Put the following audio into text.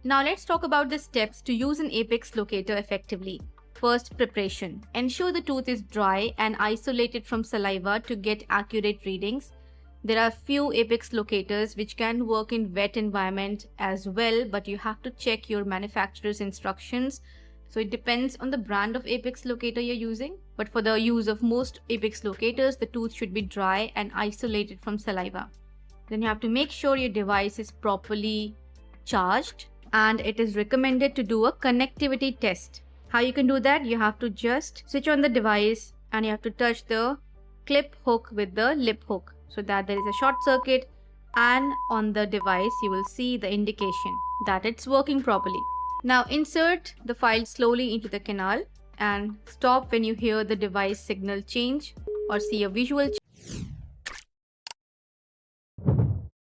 Now let's talk about the steps to use an apex locator effectively. First, preparation. Ensure the tooth is dry and isolated from saliva to get accurate readings. There are few apex locators which can work in wet environment as well, but you have to check your manufacturer's instructions. So it depends on the brand of apex locator you're using. But for the use of most apex locators, the tooth should be dry and isolated from saliva. Then you have to make sure your device is properly charged, and it is recommended to do a connectivity test. How you can do that? You have to just switch on the device and you have to touch the clip hook with the lip hook so that there is a short circuit, and on the device you will see the indication that it's working properly. Now insert the file slowly into the canal and stop when you hear the device signal change or see a visual change.